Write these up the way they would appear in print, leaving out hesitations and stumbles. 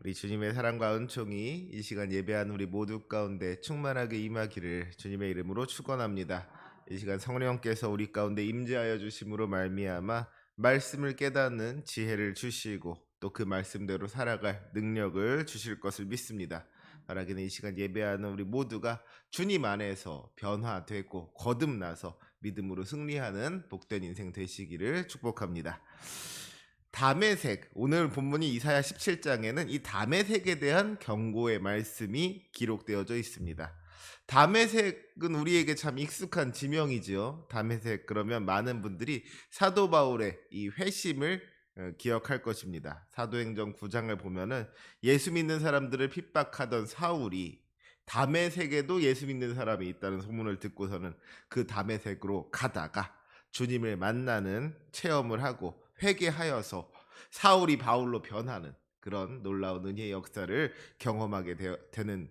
우리 주님의 사랑과 은총이 이 시간 예배하는 우리 모두 가운데 충만하게 임하기를 주님의 이름으로 축원합니다. 이 시간 성령께서 우리 가운데 임재하여 주심으로 말미암아 말씀을 깨닫는 지혜를 주시고 또 그 말씀대로 살아갈 능력을 주실 것을 믿습니다. 바라기는 이 시간 예배하는 우리 모두가 주님 안에서 변화되고 거듭나서 믿음으로 승리하는 복된 인생 되시기를 축복합니다. 담의 색, 오늘 본문이 이사야 17장에는 이 담의 색에 대한 경고의 말씀이 기록되어져 있습니다. 담의 색은 우리에게 참 익숙한 지명이지요. 담의 색 그러면 많은 분들이 사도 바울의 이 회심을 기억할 것입니다. 사도행전 9장을 보면은 예수 믿는 사람들을 핍박하던 사울이 담의 색에도 예수 믿는 사람이 있다는 소문을 듣고서는 그 담의 색으로 가다가 주님을 만나는 체험을 하고 회개하여서 사울이 바울로 변하는 그런 놀라운 은혜의 역사를 경험하게 되는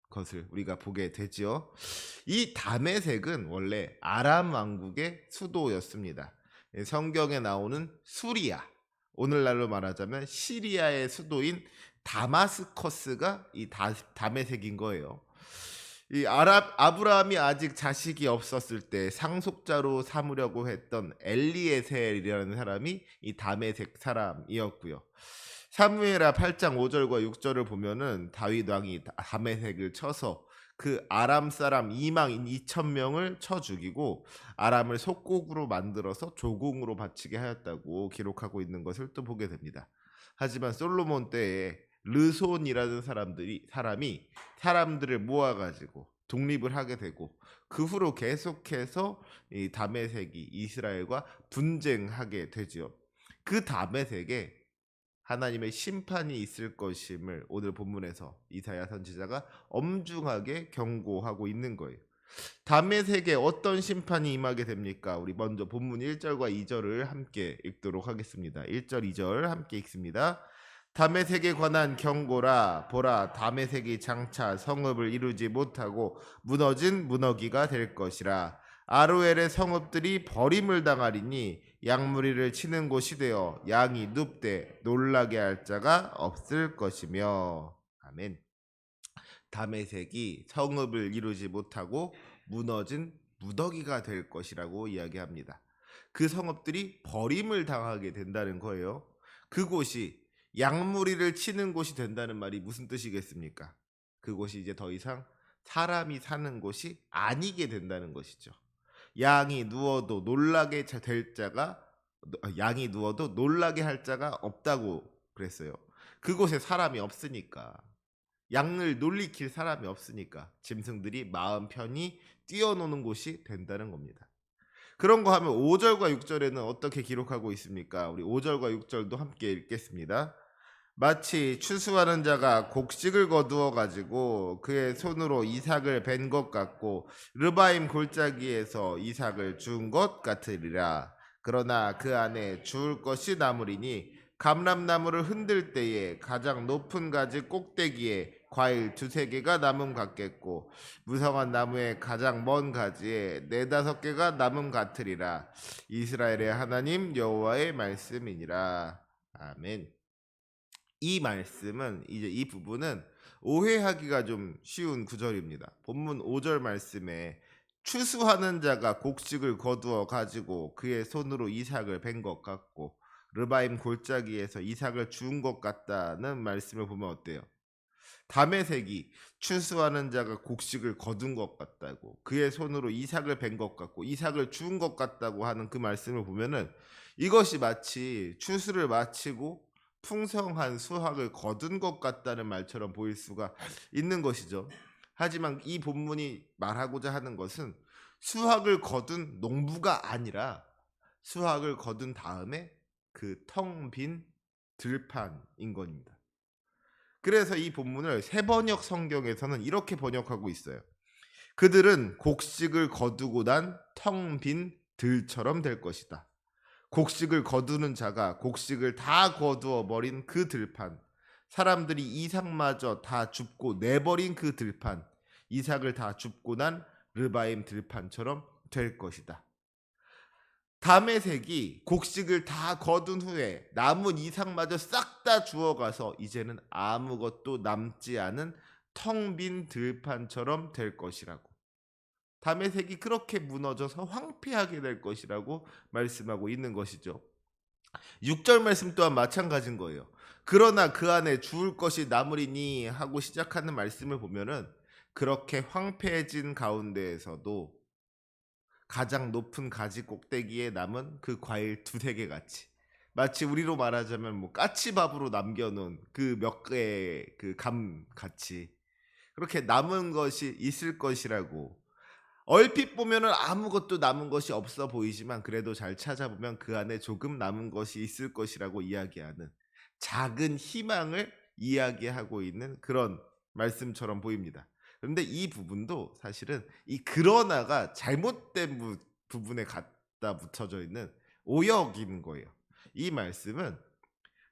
것을 우리가 보게 되지요. 이 다메섹은 원래 아람 왕국의 수도였습니다. 성경에 나오는 수리아, 오늘날로 말하자면 시리아의 수도인 다마스커스가 이 다메섹인 거예요. 이 아브라함이 아직 자식이 없었을 때 상속자로 삼으려고 했던 엘리에셀이라는 사람이 이 다메섹 사람이었고요. 사무엘하 8장 5절과 6절을 보면은 다윗 왕이 다메섹을 쳐서 그 아람 사람 2만 2천 명을 쳐 죽이고 아람을 속국으로 만들어서 조공으로 바치게 하였다고 기록하고 있는 것을 또 보게 됩니다. 하지만 솔로몬 때에 르손이라는 사람이 사람들을 모아가지고 독립을 하게 되고 그 후로 계속해서 이 다메섹이 이스라엘과 분쟁하게 되지요. 그 다메섹에 하나님의 심판이 있을 것임을 오늘 본문에서 이사야 선지자가 엄중하게 경고하고 있는 거예요. 다메섹에 어떤 심판이 임하게 됩니까? 우리 먼저 본문 1절과 2절을 함께 읽도록 하겠습니다. 1절, 2절 함께 읽습니다. 다메섹에 관한 경고라. 보라, 다메섹이 장차 성읍을 이루지 못하고 무너진 무너기가 될 것이라. 아루엘의 성읍들이 버림을 당하리니 양무리를 치는 곳이 되어 양이 눕되 놀라게 할 자가 없을 것이며. 아멘. 다메섹이 성읍을 이루지 못하고 무너진 무더기가 될 것이라고 이야기합니다. 그 성읍들이 버림을 당하게 된다는 거예요. 그곳이 양무리를 치는 곳이 된다는 말이 무슨 뜻이겠습니까? 그곳이 이제 더 이상 사람이 사는 곳이 아니게 된다는 것이죠. 양이 누워도 놀라게 될 자가 양이 누워도 놀라게 할 자가 없다고 그랬어요. 그곳에 사람이 없으니까. 양을 놀리킬 사람이 없으니까 짐승들이 마음 편히 뛰어노는 곳이 된다는 겁니다. 그런 거 하면 5절과 6절에는 어떻게 기록하고 있습니까? 우리 5절과 6절도 함께 읽겠습니다. 마치 추수하는 자가 곡식을 거두어 가지고 그의 손으로 이삭을 벤 것 같고 르바임 골짜기에서 이삭을 주운 것 같으리라. 그러나 그 안에 주울 것이 나무리니 감람나무를 흔들 때에 가장 높은 가지 꼭대기에 과일 두세 개가 남음 같겠고 무성한 나무의 가장 먼 가지에 네다섯 개가 남음 같으리라. 이스라엘의 하나님 여호와의 말씀이니라. 아멘. 이 말씀은 이제 이 부분은 오해하기가 좀 쉬운 구절입니다. 본문 5절 말씀에 추수하는 자가 곡식을 거두어 가지고 그의 손으로 이삭을 벤 것 같고 르바임 골짜기에서 이삭을 주운 것 같다는 말씀을 보면 어때요? 다메섹이 추수하는 자가 곡식을 거둔 것 같다고 그의 손으로 이삭을 벤 것 같고 이삭을 주운 것 같다고 하는 그 말씀을 보면은 이것이 마치 추수를 마치고 풍성한 수확을 거둔 것 같다는 말처럼 보일 수가 있는 것이죠. 하지만 이 본문이 말하고자 하는 것은 수확을 거둔 농부가 아니라 수확을 거둔 다음에 그 텅 빈 들판인 겁니다. 그래서 이 본문을 세번역 성경에서는 이렇게 번역하고 있어요. 그들은 곡식을 거두고 난 텅 빈 들처럼 될 것이다. 곡식을 거두는 자가 곡식을 다 거두어 버린 그 들판, 사람들이 이삭마저 다 줍고 내버린 그 들판, 이삭을 다 줍고 난 르바임 들판처럼 될 것이다. 담에색이 곡식을 다 거둔 후에 남은 이삭마저 싹 다 주워가서 이제는 아무것도 남지 않은 텅 빈 들판처럼 될 것이라고. 담에색이 그렇게 무너져서 황폐하게 될 것이라고 말씀하고 있는 것이죠. 6절 말씀 또한 마찬가지인 거예요. 그러나 그 안에 주울 것이 남으리니 하고 시작하는 말씀을 보면은 그렇게 황폐해진 가운데에서도 가장 높은 가지 꼭대기에 남은 그 과일 두세 개 같이, 마치 우리로 말하자면 뭐 까치밥으로 남겨놓은 그 몇 개의 그 감 같이 그렇게 남은 것이 있을 것이라고. 얼핏 보면은 아무것도 남은 것이 없어 보이지만 그래도 잘 찾아보면 그 안에 조금 남은 것이 있을 것이라고 이야기하는 작은 희망을 이야기하고 있는 그런 말씀처럼 보입니다. 그런데 이 부분도 사실은 이 그러나가 잘못된 부분에 갖다 붙여져 있는 오역인 거예요. 이 말씀은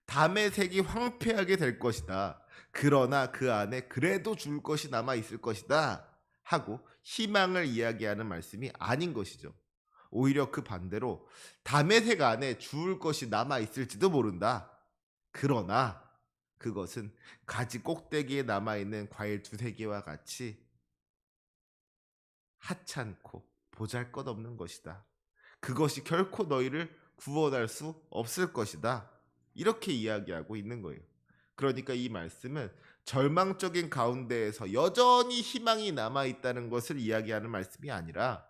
담의 색이 황폐하게 될 것이다. 그러나 그 안에 그래도 줄 것이 남아 있을 것이다. 하고 희망을 이야기하는 말씀이 아닌 것이죠. 오히려 그 반대로 담의 색 안에 주울 것이 남아 있을지도 모른다. 그러나 그것은 가지 꼭대기에 남아 있는 과일 두세 개와 같이 하찮고 보잘것없는 것이다. 그것이 결코 너희를 구원할 수 없을 것이다. 이렇게 이야기하고 있는 거예요. 그러니까 이 말씀은 절망적인 가운데에서 여전히 희망이 남아있다는 것을 이야기하는 말씀이 아니라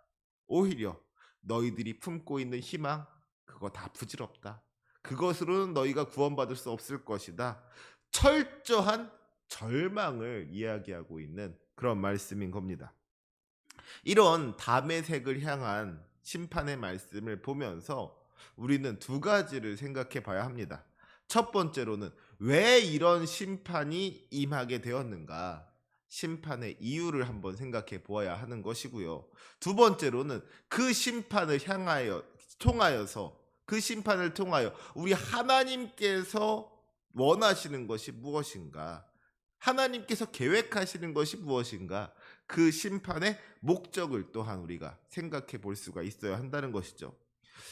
오히려 너희들이 품고 있는 희망, 그거 다 부질없다. 그것으로는 너희가 구원받을 수 없을 것이다. 철저한 절망을 이야기하고 있는 그런 말씀인 겁니다. 이런 담의 색을 향한 심판의 말씀을 보면서 우리는 두 가지를 생각해 봐야 합니다. 첫 번째로는 왜 이런 심판이 임하게 되었는가? 심판의 이유를 한번 생각해 보아야 하는 것이고요. 두 번째로는 그 심판을 통하여서 그 심판을 통하여 우리 하나님께서 원하시는 것이 무엇인가? 하나님께서 계획하시는 것이 무엇인가? 그 심판의 목적을 또한 우리가 생각해 볼 수가 있어야 한다는 것이죠.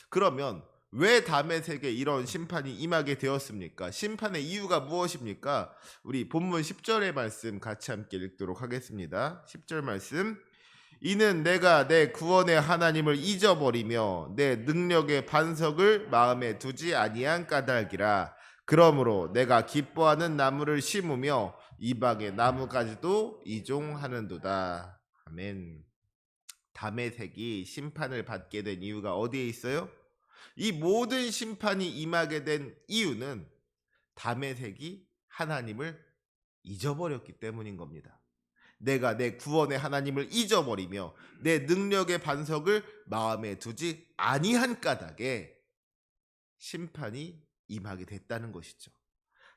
그러면 왜 담의 세계에 이런 심판이 임하게 되었습니까? 심판의 이유가 무엇입니까? 우리 본문 10절의 말씀 같이 함께 읽도록 하겠습니다. 10절 말씀. 이는 내가 내 구원의 하나님을 잊어버리며 내 능력의 반석을 마음에 두지 아니한 까닭이라. 그러므로 내가 기뻐하는 나무를 심으며 이방의 나무까지도 이종하는도다. 아멘. 담의 색이 심판을 받게 된 이유가 어디에 있어요? 이 모든 심판이 임하게 된 이유는 담의 색이 하나님을 잊어버렸기 때문인 겁니다. 내가 내 구원의 하나님을 잊어버리며 내 능력의 반석을 마음에 두지 아니한 까닭에 심판이 임하게 됐다는 것이죠.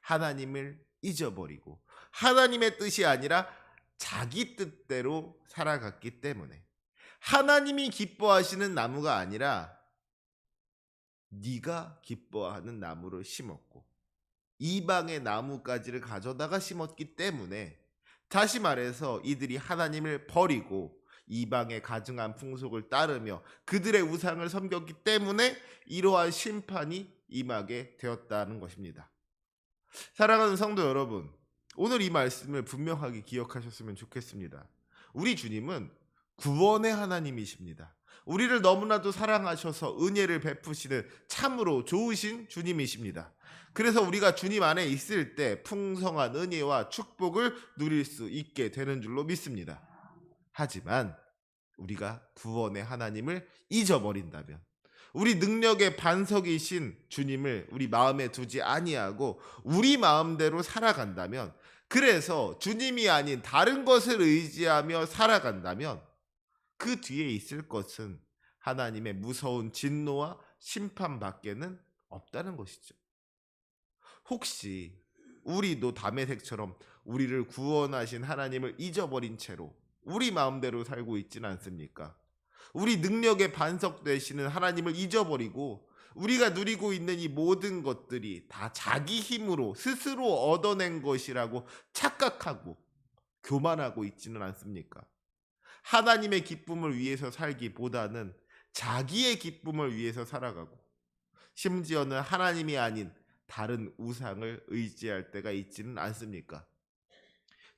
하나님을 잊어버리고 하나님의 뜻이 아니라 자기 뜻대로 살아갔기 때문에 하나님이 기뻐하시는 나무가 아니라 네가 기뻐하는 나무를 심었고 이방의 나무가지를 가져다가 심었기 때문에, 다시 말해서 이들이 하나님을 버리고 이방의 가증한 풍속을 따르며 그들의 우상을 섬겼기 때문에 이러한 심판이 임하게 되었다는 것입니다. 사랑하는 성도 여러분, 오늘 이 말씀을 분명하게 기억하셨으면 좋겠습니다. 우리 주님은 구원의 하나님이십니다. 우리를 너무나도 사랑하셔서 은혜를 베푸시는 참으로 좋으신 주님이십니다. 그래서 우리가 주님 안에 있을 때 풍성한 은혜와 축복을 누릴 수 있게 되는 줄로 믿습니다. 하지만 우리가 구원의 하나님을 잊어버린다면, 우리 능력의 반석이신 주님을 우리 마음에 두지 아니하고 우리 마음대로 살아간다면, 그래서 주님이 아닌 다른 것을 의지하며 살아간다면 그 뒤에 있을 것은 하나님의 무서운 진노와 심판밖에는 없다는 것이죠. 혹시 우리도 다메섹처럼 우리를 구원하신 하나님을 잊어버린 채로 우리 마음대로 살고 있지는 않습니까? 우리 능력의 반석 되시는 하나님을 잊어버리고 우리가 누리고 있는 이 모든 것들이 다 자기 힘으로 스스로 얻어낸 것이라고 착각하고 교만하고 있지는 않습니까? 하나님의 기쁨을 위해서 살기보다는 자기의 기쁨을 위해서 살아가고 심지어는 하나님이 아닌 다른 우상을 의지할 때가 있지는 않습니까?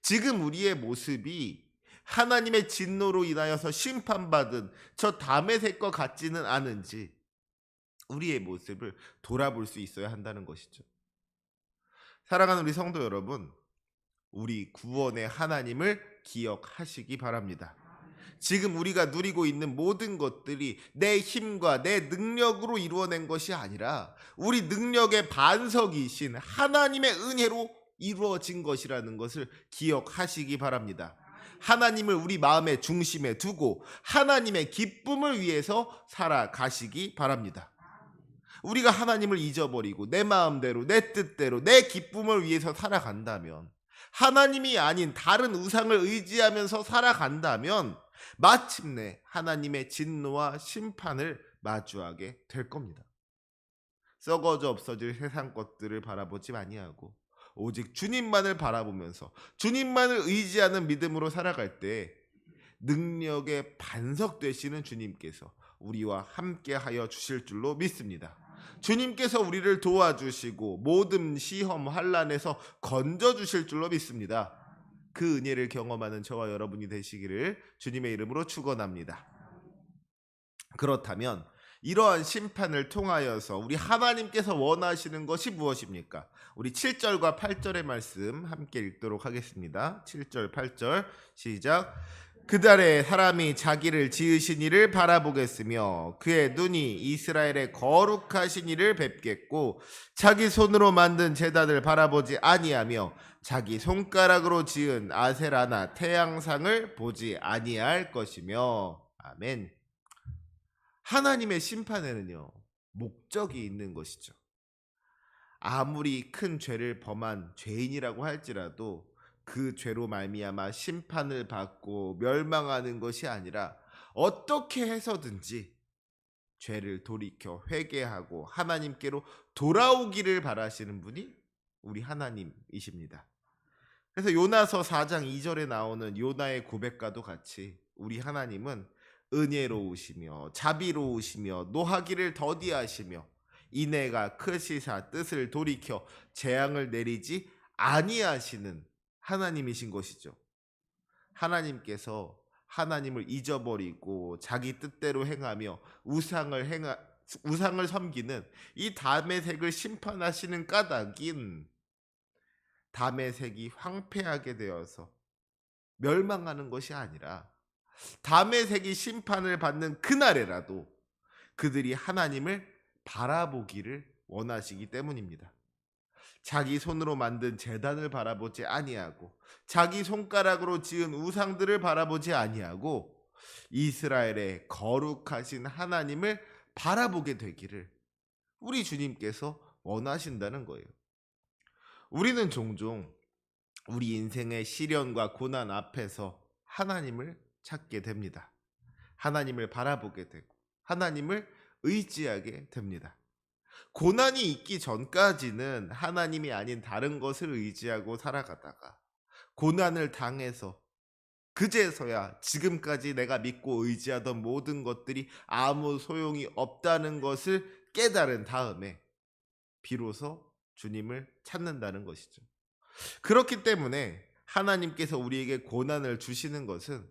지금 우리의 모습이 하나님의 진노로 인하여서 심판받은 저 다메섹과 같지는 않은지 우리의 모습을 돌아볼 수 있어야 한다는 것이죠. 사랑하는 우리 성도 여러분, 우리 구원의 하나님을 기억하시기 바랍니다. 지금 우리가 누리고 있는 모든 것들이 내 힘과 내 능력으로 이루어낸 것이 아니라 우리 능력의 반석이신 하나님의 은혜로 이루어진 것이라는 것을 기억하시기 바랍니다. 하나님을 우리 마음의 중심에 두고 하나님의 기쁨을 위해서 살아가시기 바랍니다. 우리가 하나님을 잊어버리고 내 마음대로 내 뜻대로 내 기쁨을 위해서 살아간다면, 하나님이 아닌 다른 우상을 의지하면서 살아간다면 마침내 하나님의 진노와 심판을 마주하게 될 겁니다. 썩어져 없어질 세상 것들을 바라보지 아니하고 오직 주님만을 바라보면서 주님만을 의지하는 믿음으로 살아갈 때 능력의 반석 되시는 주님께서 우리와 함께하여 주실 줄로 믿습니다. 주님께서 우리를 도와주시고 모든 시험 환난에서 건져 주실 줄로 믿습니다. 그 은혜를 경험하는 저와 여러분이 되시기를 주님의 이름으로 축원합니다. 그렇다면 이러한 심판을 통하여서 우리 하나님께서 원하시는 것이 무엇입니까? 우리 7절과 8절의 말씀 함께 읽도록 하겠습니다. 7절 8절 시작. 그달에 사람이 자기를 지으신 이를 바라보겠으며 그의 눈이 이스라엘의 거룩하신 이를 뵙겠고 자기 손으로 만든 제단을 바라보지 아니하며 자기 손가락으로 지은 아세라나 태양상을 보지 아니할 것이며. 아멘. 하나님의 심판에는요, 목적이 있는 것이죠. 아무리 큰 죄를 범한 죄인이라고 할지라도 그 죄로 말미암아 심판을 받고 멸망하는 것이 아니라 어떻게 해서든지 죄를 돌이켜 회개하고 하나님께로 돌아오기를 바라시는 분이 우리 하나님이십니다. 그래서 요나서 4장 2절에 나오는 요나의 고백과도 같이 우리 하나님은 은혜로우시며 자비로우시며 노하기를 더디하시며 인애가 크시사 뜻을 돌이켜 재앙을 내리지 아니하시는 하나님이신 것이죠. 하나님께서 하나님을 잊어버리고 자기 뜻대로 행하며 우상을 섬기는 이 다메섹을 심판하시는 까닭인 다메섹이 황폐하게 되어서 멸망하는 것이 아니라 다메섹이 심판을 받는 그날에라도 그들이 하나님을 바라보기를 원하시기 때문입니다. 자기 손으로 만든 제단을 바라보지 아니하고 자기 손가락으로 지은 우상들을 바라보지 아니하고 이스라엘의 거룩하신 하나님을 바라보게 되기를 우리 주님께서 원하신다는 거예요. 우리는 종종 우리 인생의 시련과 고난 앞에서 하나님을 찾게 됩니다. 하나님을 바라보게 되고 하나님을 의지하게 됩니다. 고난이 있기 전까지는 하나님이 아닌 다른 것을 의지하고 살아가다가 고난을 당해서 그제서야 지금까지 내가 믿고 의지하던 모든 것들이 아무 소용이 없다는 것을 깨달은 다음에 비로소 주님을 찾는다는 것이죠. 그렇기 때문에 하나님께서 우리에게 고난을 주시는 것은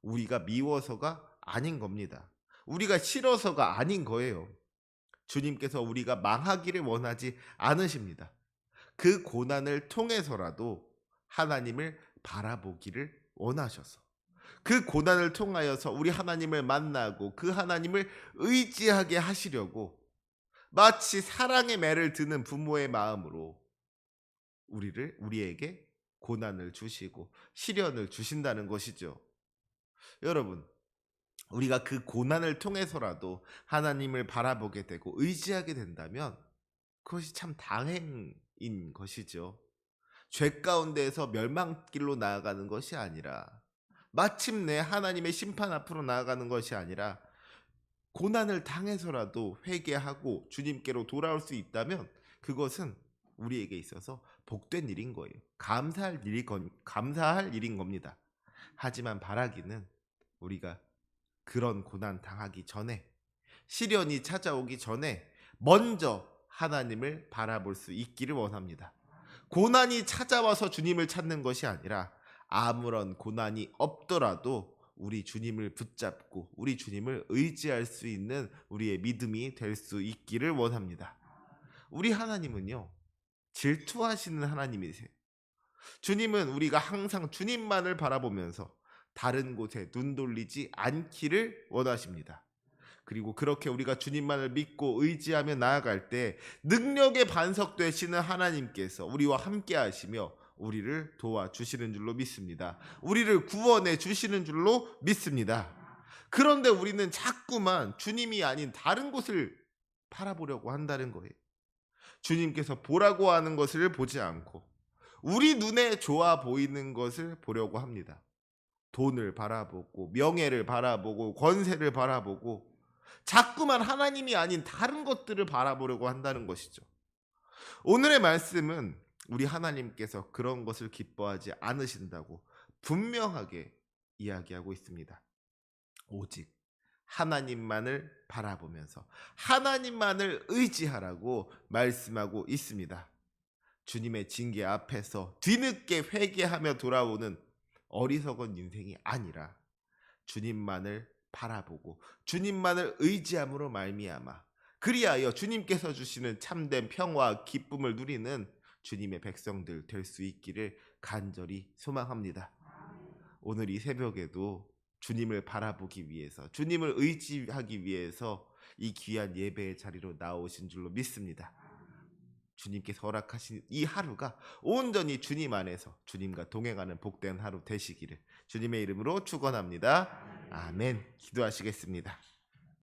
우리가 미워서가 아닌 겁니다. 우리가 싫어서가 아닌 거예요. 주님께서 우리가 망하기를 원하지 않으십니다. 그 고난을 통해서라도 하나님을 바라보기를 원하셔서 그 고난을 통하여서 우리 하나님을 만나고 그 하나님을 의지하게 하시려고 마치 사랑의 매를 드는 부모의 마음으로 우리에게 고난을 주시고 시련을 주신다는 것이죠. 여러분, 우리가 그 고난을 통해서라도 하나님을 바라보게 되고 의지하게 된다면 그것이 참 다행인 것이죠. 죄 가운데에서 멸망길로 나아가는 것이 아니라 마침내 하나님의 심판 앞으로 나아가는 것이 아니라 고난을 당해서라도 회개하고 주님께로 돌아올 수 있다면 그것은 우리에게 있어서 복된 일인 거예요. 감사할 일인 겁니다. 하지만 바라기는 우리가 그런 고난 당하기 전에 시련이 찾아오기 전에 먼저 하나님을 바라볼 수 있기를 원합니다. 고난이 찾아와서 주님을 찾는 것이 아니라 아무런 고난이 없더라도 우리 주님을 붙잡고 우리 주님을 의지할 수 있는 우리의 믿음이 될 수 있기를 원합니다. 우리 하나님은요, 질투하시는 하나님이세요. 주님은 우리가 항상 주님만을 바라보면서 다른 곳에 눈 돌리지 않기를 원하십니다. 그리고 그렇게 우리가 주님만을 믿고 의지하며 나아갈 때 능력의 반석 되시는 하나님께서 우리와 함께 하시며 우리를 도와주시는 줄로 믿습니다. 우리를 구원해 주시는 줄로 믿습니다. 그런데 우리는 자꾸만 주님이 아닌 다른 곳을 바라보려고 한다는 거예요. 주님께서 보라고 하는 것을 보지 않고 우리 눈에 좋아 보이는 것을 보려고 합니다. 돈을 바라보고 명예를 바라보고 권세를 바라보고 자꾸만 하나님이 아닌 다른 것들을 바라보려고 한다는 것이죠. 오늘의 말씀은 우리 하나님께서 그런 것을 기뻐하지 않으신다고 분명하게 이야기하고 있습니다. 오직 하나님만을 바라보면서 하나님만을 의지하라고 말씀하고 있습니다. 주님의 징계 앞에서 뒤늦게 회개하며 돌아오는 어리석은 인생이 아니라 주님만을 바라보고 주님만을 의지함으로 말미암아 그리하여 주님께서 주시는 참된 평화와 기쁨을 누리는 주님의 백성들 될 수 있기를 간절히 소망합니다. 오늘 이 새벽에도 주님을 바라보기 위해서 주님을 의지하기 위해서 이 귀한 예배의 자리로 나오신 줄로 믿습니다. 주님께서 허락하신 이 하루가 온전히 주님 안에서 주님과 동행하는 복된 하루 되시기를 주님의 이름으로 축원합니다. 아멘. 기도하시겠습니다.